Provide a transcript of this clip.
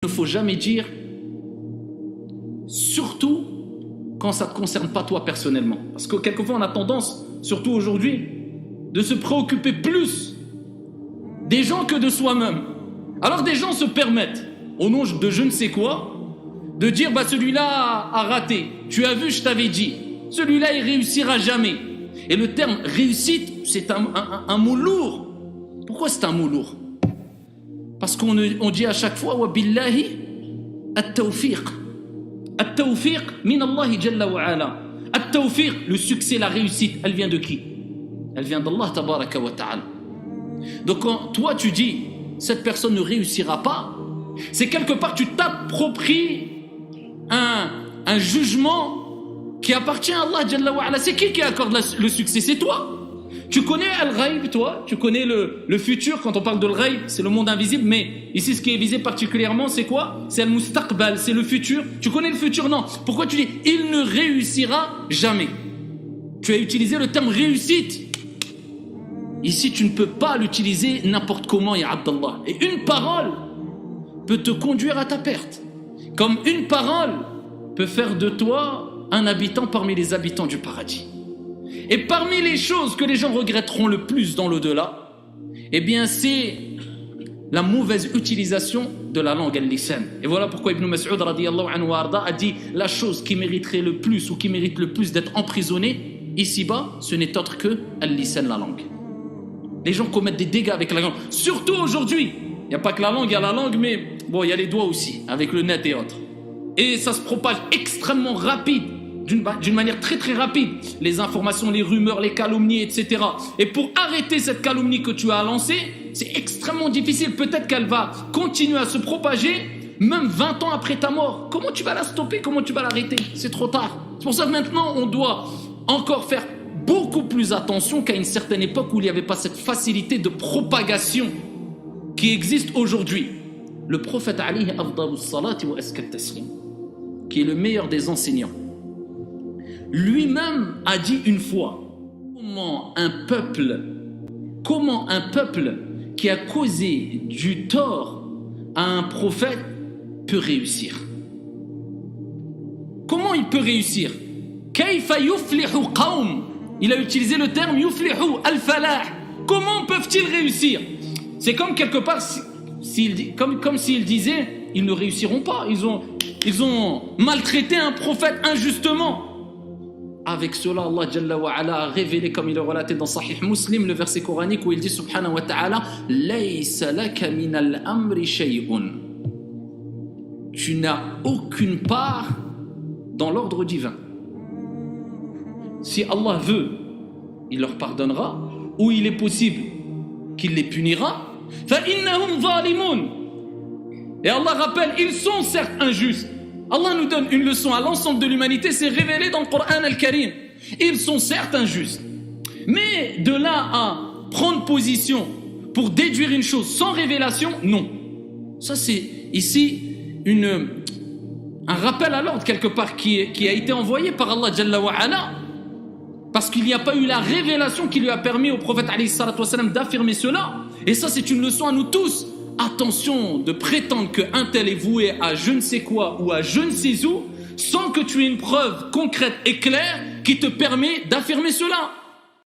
Il ne faut jamais dire, surtout quand ça ne te concerne pas toi personnellement. Parce que quelquefois on a tendance, surtout aujourd'hui, de se préoccuper plus des gens que de soi-même. Alors des gens se permettent, au nom de je ne sais quoi, de dire bah celui-là a raté. Tu as vu, je t'avais dit. Celui-là il réussira jamais. Et le terme réussite, c'est un mot lourd. Pourquoi c'est un mot lourd? Parce qu'on dit à chaque fois wa billahi at-tawfiq. At-tawfiq min Allah jalla wa ala. At-tawfiq, le succès, la réussite, elle vient de qui? Elle vient d'Allah tabaraka wa ta'ala. Donc quand toi tu dis cette personne ne réussira pas, c'est quelque part tu t'appropries un jugement qui appartient à Allah jalla wa ala. C'est qui accorde le succès? C'est toi. Tu connais Al-Ghaib, toi? Tu connais le futur? Quand on parle de Al-Ghaib, c'est le monde invisible, mais ici ce qui est visé particulièrement, c'est quoi? C'est Al-Mustaqbal, c'est le futur. Tu connais le futur? Non. Pourquoi tu dis il ne réussira jamais? Tu as utilisé le terme réussite. Ici, tu ne peux pas l'utiliser n'importe comment, ya Abdallah. Et une parole peut te conduire à ta perte. Comme une parole peut faire de toi un habitant parmi les habitants du paradis. Et parmi les choses que les gens regretteront le plus dans l'au-delà, eh bien c'est la mauvaise utilisation de la langue al-lisan. Et voilà pourquoi Ibn Mas'ud radiyallahu anhu a dit la chose qui mériterait le plus ou qui mérite le plus d'être emprisonnée ici-bas, ce n'est autre que al-lisan, la langue. Les gens commettent des dégâts avec la langue, surtout aujourd'hui. Il n'y a pas que la langue, il y a la langue, mais bon, il y a les doigts aussi, avec le net et autres. Et ça se propage extrêmement rapide. D'une manière très très rapide, les informations, les rumeurs, les calomnies, etc. Et pour arrêter cette calomnie que tu as lancée, c'est extrêmement difficile. Peut-être qu'elle va continuer à se propager, même 20 ans après ta mort. Comment tu vas la stopper? Comment tu vas l'arrêter? C'est trop tard. C'est pour ça que maintenant, on doit encore faire beaucoup plus attention qu'à une certaine époque où il n'y avait pas cette facilité de propagation qui existe aujourd'hui. Le prophète alayhi afdalus salati wa askat taslim, qui est le meilleur des enseignants, lui-même a dit une fois comment un peuple qui a causé du tort à un prophète peut réussir. Comment il peut réussir? Kayfa yuflihu qawm. Il a utilisé le terme yuflihu al-falah. Comment peuvent-ils réussir? C'est comme quelque part comme s'il disait ils ne réussiront pas, ils ont maltraité un prophète injustement. Avec cela, Allah Jalla wa Ala a révélé, comme il est relaté dans Sahih Muslim, le verset coranique où il dit subhanahu wa ta'ala Laysa laka min al-amri shay'un. Tu n'as aucune part dans l'ordre divin. Si Allah veut, il leur pardonnera, ou il est possible qu'il les punira. Fa innahum zalimun. Et Allah rappelle, ils sont certes injustes. Allah nous donne une leçon à l'ensemble de l'humanité, c'est révélé dans le Coran al-Karim. Ils sont certes injustes. Mais de là à prendre position pour déduire une chose sans révélation, non. Ça c'est ici un rappel à l'ordre quelque part qui a été envoyé par Allah Jalla wa Ala. Parce qu'il n'y a pas eu la révélation qui lui a permis au prophète alayhi salatu wassalam d'affirmer cela. Et ça c'est une leçon à nous tous. Attention de prétendre qu'un tel est voué à je ne sais quoi ou à je ne sais où sans que tu aies une preuve concrète et claire qui te permet d'affirmer cela.